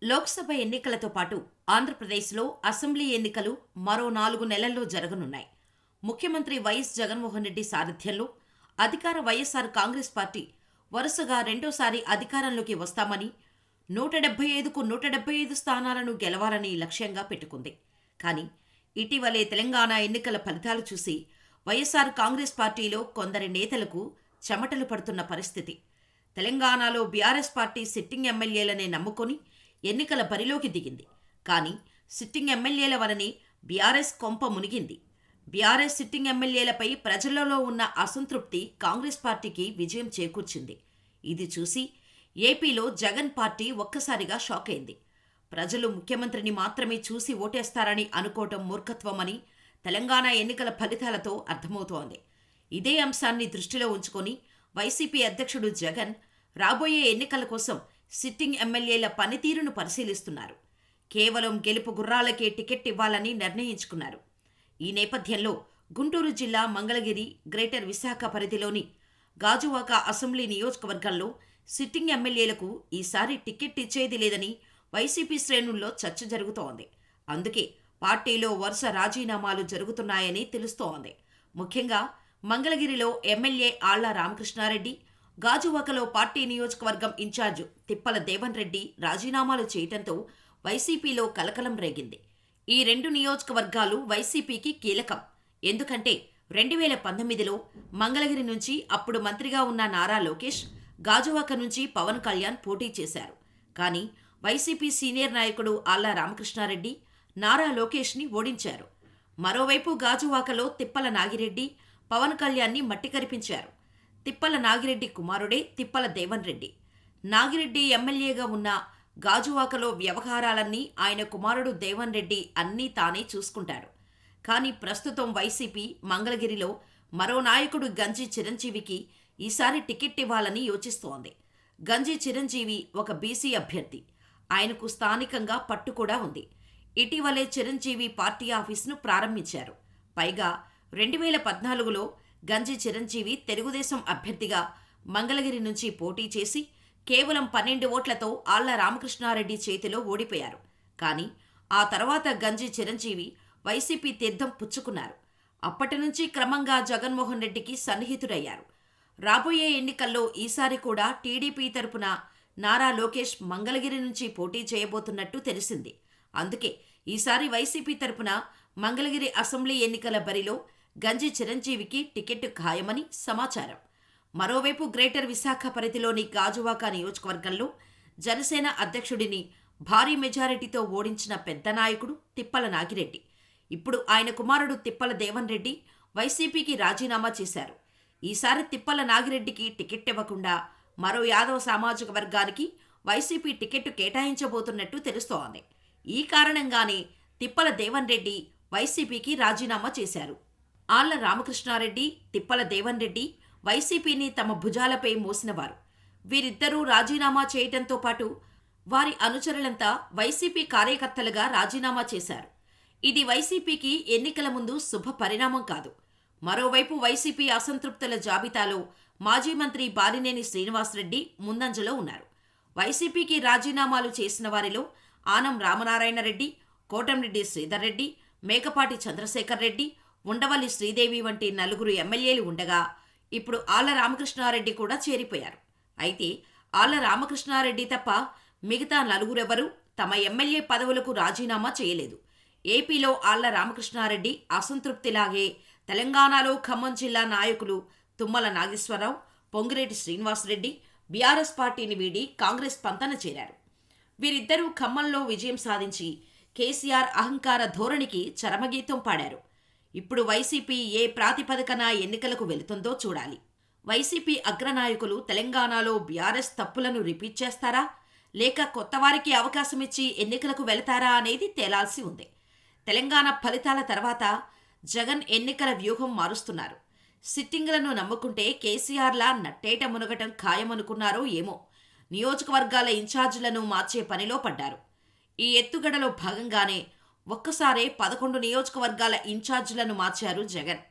లోక్సభ ఎన్నికలతో పాటు ఆంధ్రప్రదేశ్లో అసెంబ్లీ ఎన్నికలు మరో 4 నెలల్లో జరగనున్నాయి. ముఖ్యమంత్రి వైఎస్ జగన్మోహన్ రెడ్డి సారథ్యంలో అధికార వైఎస్ఆర్ కాంగ్రెస్ పార్టీ వరుసగా రెండోసారి అధికారంలోకి వస్తామని 175కు 175 స్థానాలను గెలవాలని లక్ష్యంగా పెట్టుకుంది. కానీ ఇటీవలే తెలంగాణ ఎన్నికల ఫలితాలు చూసి వైఎస్ఆర్ కాంగ్రెస్ పార్టీలో కొందరి నేతలకు చెమటలు పడుతున్న పరిస్థితి. తెలంగాణలో బీఆర్ఎస్ పార్టీ సిట్టింగ్ ఎమ్మెల్యేలనే నమ్ముకొని ఎన్నికల బరిలోకి దిగింది. కానీ సిట్టింగ్ ఎమ్మెల్యేల వలనే బీఆర్ఎస్ కొంప మునిగింది. బీఆర్ఎస్ సిట్టింగ్ ఎమ్మెల్యేలపై ప్రజలలో ఉన్న అసంతృప్తి కాంగ్రెస్ పార్టీకి విజయం చేకూర్చింది. ఇది చూసి ఏపీలో జగన్ పార్టీ ఒక్కసారిగా షాక్ అయింది. ప్రజలు ముఖ్యమంత్రిని మాత్రమే చూసి ఓటేస్తారని అనుకోవటం మూర్ఖత్వమని తెలంగాణ ఎన్నికల ఫలితాలతో అర్థమవుతోంది. ఇదే అంశాన్ని దృష్టిలో ఉంచుకొని వైసీపీ అధ్యక్షుడు జగన్ రాబోయే ఎన్నికల కోసం సిట్టింగ్ ఎమ్మెల్యేల పనితీరును పరిశీలిస్తున్నారు. కేవలం గెలుపు గుర్రాలకే టికెట్ ఇవ్వాలని నిర్ణయించుకున్నారు. ఈ నేపథ్యంలో గుంటూరు జిల్లా మంగళగిరి, గ్రేటర్ విశాఖ పరిధిలోని గాజువాక అసెంబ్లీ నియోజకవర్గంలో సిట్టింగ్ ఎమ్మెల్యేలకు ఈసారి టికెట్ ఇచ్చేది లేదని వైసీపీ శ్రేణుల్లో చర్చ జరుగుతోంది. అందుకే పార్టీలో వరుస రాజీనామాలు జరుగుతున్నాయని తెలుస్తోంది. ముఖ్యంగా మంగళగిరిలో ఎమ్మెల్యే ఆళ్ల రామకృష్ణారెడ్డి, గాజువాకలో పార్టీ నియోజకవర్గం ఇన్ఛార్జ్ తిప్పల దేవన్ రెడ్డి రాజీనామాలు చేయటంతో వైసీపీలో కలకలం రేగింది. ఈ 2 నియోజకవర్గాలు వైసీపీకి కీలకం. ఎందుకంటే 2019లో మంగళగిరి నుంచి అప్పుడు మంత్రిగా ఉన్న నారా లోకేష్, గాజువాక నుంచి పవన్ కళ్యాణ్ పోటీ చేశారు. కానీ వైసీపీ సీనియర్ నాయకుడు ఆళ్ల రామకృష్ణారెడ్డి నారా లోకేష్ని ఓడించారు. మరోవైపు గాజువాకలో తిప్పల నాగిరెడ్డి పవన్ కళ్యాణ్ని మట్టి కరిపించారు. తిప్పల నాగిరెడ్డి కుమారుడే తిప్పల దేవన్ రెడ్డి. నాగిరెడ్డి ఎమ్మెల్యేగా ఉన్న గాజువాకలో వ్యవహారాలన్నీ ఆయన కుమారుడు దేవన్ రెడ్డి అన్నీ తానే చూసుకుంటారు. కానీ ప్రస్తుతం వైసీపీ మంగళగిరిలో మరో నాయకుడు గంజి చిరంజీవికి ఈసారి టికెట్ ఇవ్వాలని యోచిస్తోంది. గంజి చిరంజీవి ఒక బీసీ అభ్యర్థి. ఆయనకు స్థానికంగా పట్టు కూడా ఉంది. ఇటీవలే చిరంజీవి పార్టీ ఆఫీసును ప్రారంభించారు. పైగా 2014లో గంజి చిరంజీవి తెలుగుదేశం అభ్యర్థిగా మంగళగిరి నుంచి పోటీ చేసి కేవలం 12 ఓట్లతో ఆళ్ల రామకృష్ణారెడ్డి చేతిలో ఓడిపోయారు. కానీ ఆ తర్వాత గంజి చిరంజీవి వైసీపీ తీర్థం పుచ్చుకున్నారు. అప్పటి నుంచి క్రమంగా జగన్మోహన్ రెడ్డికి సన్నిహితుడయ్యారు. రాబోయే ఎన్నికల్లో ఈసారి కూడా టీడీపీ తరపున నారా లోకేష్ మంగళగిరి నుంచి పోటీ చేయబోతున్నట్టు తెలిసింది. అందుకే ఈసారి వైసీపీ తరపున మంగళగిరి అసెంబ్లీ ఎన్నికల బరిలో గంజి చిరంజీవికి టికెట్ ఖాయమని సమాచారం. మరోవైపు గ్రేటర్ విశాఖ పరిధిలోని గాజువాక నియోజకవర్గంలో జనసేన అధ్యక్షుడిని భారీ మెజారిటీతో ఓడించిన పెద్ద నాయకుడు తిప్పల నాగిరెడ్డి. ఇప్పుడు ఆయన కుమారుడు తిప్పల దేవన్ రెడ్డి వైసీపీకి రాజీనామా చేశారు. ఈసారి తిప్పల నాగిరెడ్డికి టికెట్ ఇవ్వకుండా మరో యాదవ సామాజిక వర్గానికి వైసీపీ టికెట్ కేటాయించబోతున్నట్టు తెలుస్తోంది. ఈ కారణంగానే తిప్పల దేవన్ రెడ్డి వైసీపీకి రాజీనామా చేశారు. ఆళ్ల రామకృష్ణారెడ్డి, తిప్పల దేవన్ రెడ్డి వైసీపీని తమ భుజాలపై మోసినవారు. వీరిద్దరూ రాజీనామా చేయటంతో పాటు వారి అనుచరులంతా వైసీపీ కార్యకర్తలుగా రాజీనామా చేశారు. ఇది వైసీపీకి ఎన్నికల ముందు శుభ పరిణామం కాదు. మరోవైపు వైసీపీ అసంతృప్తుల జాబితాలో మాజీ మంత్రి బాలినేని శ్రీనివాసరెడ్డి ముందంజలో ఉన్నారు. వైసీపీకి రాజీనామాలు చేసిన వారిలో ఆనం రామనారాయణ రెడ్డి, కోటంరెడ్డి శ్రీధర్ రెడ్డి, మేకపాటి చంద్రశేఖర్ రెడ్డి, ఉండవల్లి శ్రీదేవి వంటి 4 ఎమ్మెల్యేలు ఉండగా ఇప్పుడు ఆళ్ల రామకృష్ణారెడ్డి కూడా చేరిపోయారు. అయితే ఆళ్ల రామకృష్ణారెడ్డి తప్ప మిగతా 4 తమ ఎమ్మెల్యే పదవులకు రాజీనామా చేయలేదు. ఏపీలో ఆళ్ల రామకృష్ణారెడ్డి అసంతృప్తిలాగే తెలంగాణలో ఖమ్మం జిల్లా నాయకులు తుమ్మల నాగేశ్వరరావు, పొంగిరెడ్డి శ్రీనివాసరెడ్డి బీఆర్ఎస్ పార్టీని వీడి కాంగ్రెస్ పంతన చేరారు. వీరిద్దరూ ఖమ్మంలో విజయం సాధించి కేసీఆర్ అహంకార ధోరణికి చరమగీతం పాడారు. ఇప్పుడు వైసీపీ ఏ ప్రాతిపదికన ఎన్నికలకు వెళుతుందో చూడాలి. వైసీపీ అగ్రనాయకులు తెలంగాణలో బీఆర్ఎస్ తప్పులను రిపీట్ చేస్తారా, లేక కొత్తవారికి అవకాశమిచ్చి ఎన్నికలకు వెళతారా అనేది తేలాల్సి ఉంది. తెలంగాణ ఫలితాల తర్వాత జగన్ ఎన్నికల వ్యూహం మారుస్తున్నారు. సిట్టింగులను నమ్ముకుంటే కేసీఆర్లా నట్టేట మునగటం ఖాయమనుకున్నారో ఏమో నియోజకవర్గాల ఇన్ఛార్జీలను మార్చే పనిలో పడ్డారు. ఈ ఎత్తుగడలో భాగంగానే ఒక్కసారే 11 నియోజకవర్గాల ఇన్ఛార్జీలను మార్చారు జగన్.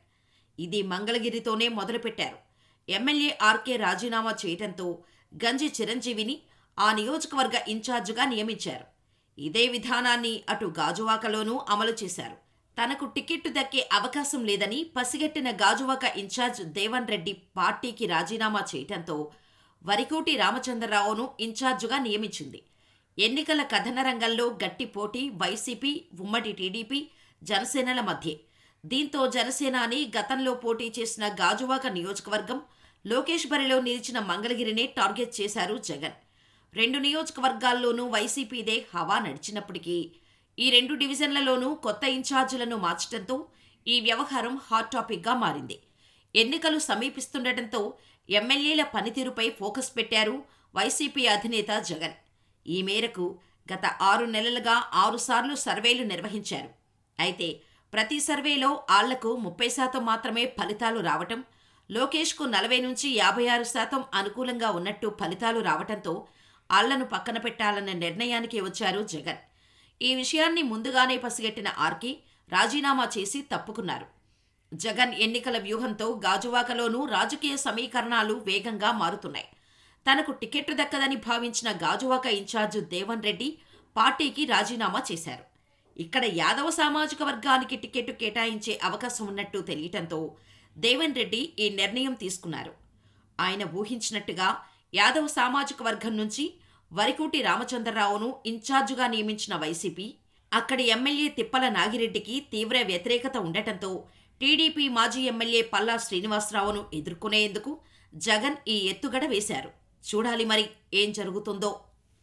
ఇది మంగళగిరితోనే మొదలుపెట్టారు. ఎమ్మెల్యే ఆర్కే రాజీనామా చేయటంతో గంజి చిరంజీవిని ఆ నియోజకవర్గ ఇన్ఛార్జిగా నియమించారు. ఇదే విధానాన్ని అటు గాజువాకలోనూ అమలు చేశారు. తనకు టికెట్టు దక్కే అవకాశం లేదని పసిగట్టిన గాజువాక ఇన్ఛార్జ్ దేవన్ రెడ్డి పార్టీకి రాజీనామా చేయటంతో వరికోటి రామచంద్రరావును ఇన్ఛార్జుగా నియమించింది. ఎన్నికల కథన రంగంలో గట్టి పోటీ వైసీపీ, ఉమ్మడి టీడీపీ, జనసేనల మధ్యే. దీంతో జనసేనాని గతంలో పోటీ చేసిన గాజువాక నియోజకవర్గం, లోకేష్ బరిలో నిలిచిన మంగళగిరినే టార్గెట్ చేశారు జగన్. 2 నియోజకవర్గాల్లోనూ వైసీపీదే హవా నడిచినప్పటికీ ఈ 2 డివిజన్లలోనూ కొత్త ఇన్ఛార్జీలను మార్చడంతో ఈ వ్యవహారం హాట్ టాపిక్గా మారింది. ఎన్నికలు సమీపిస్తుండటంతో ఎమ్మెల్యేల పనితీరుపై ఫోకస్ పెట్టారు వైసీపీ అధినేత జగన్. ఈ మేరకు గత 6 నెలలుగా 6 సార్లు సర్వేలు నిర్వహించారు. అయితే ప్రతి సర్వేలో ఆళ్లకు 30% మాత్రమే ఫలితాలు రావటం, లోకేష్కు 40 నుంచి 56% అనుకూలంగా ఉన్నట్టు ఫలితాలు రావటంతో ఆళ్లను పక్కన పెట్టాలన్న నిర్ణయానికి వచ్చారు జగన్. ఈ విషయాన్ని ముందుగానే పసిగట్టిన ఆర్కే రాజీనామా చేసి తప్పుకున్నారు. జగన్ ఎన్నికల వ్యూహంతో గాజువాకలోనూ రాజకీయ సమీకరణాలు వేగంగా మారుతున్నాయి. తనకు టికెట్టు దక్కదని భావించిన గాజువాక ఇన్ఛార్జి దేవన్ రెడ్డి పార్టీకి రాజీనామా చేశారు. ఇక్కడ యాదవ సామాజిక వర్గానికి టికెట్టు కేటాయించే అవకాశం ఉన్నట్టు తెలియటంతో దేవన్ రెడ్డి ఈ నిర్ణయం తీసుకున్నారు. ఆయన ఊహించినట్టుగా యాదవ సామాజిక వర్గం నుంచి వరికోటి రామచంద్రరావును ఇన్ఛార్జుగా నియమించిన వైసీపీ, అక్కడి ఎమ్మెల్యే తిప్పల నాగిరెడ్డికి తీవ్ర వ్యతిరేకత ఉండటంతో టీడీపీ మాజీ ఎమ్మెల్యే పల్లా శ్రీనివాసరావును ఎదుర్కొనేందుకు జగన్ ఈ ఎత్తుగడ వేశారు. చూడాలి మరి ఏం జరుగుతుందో.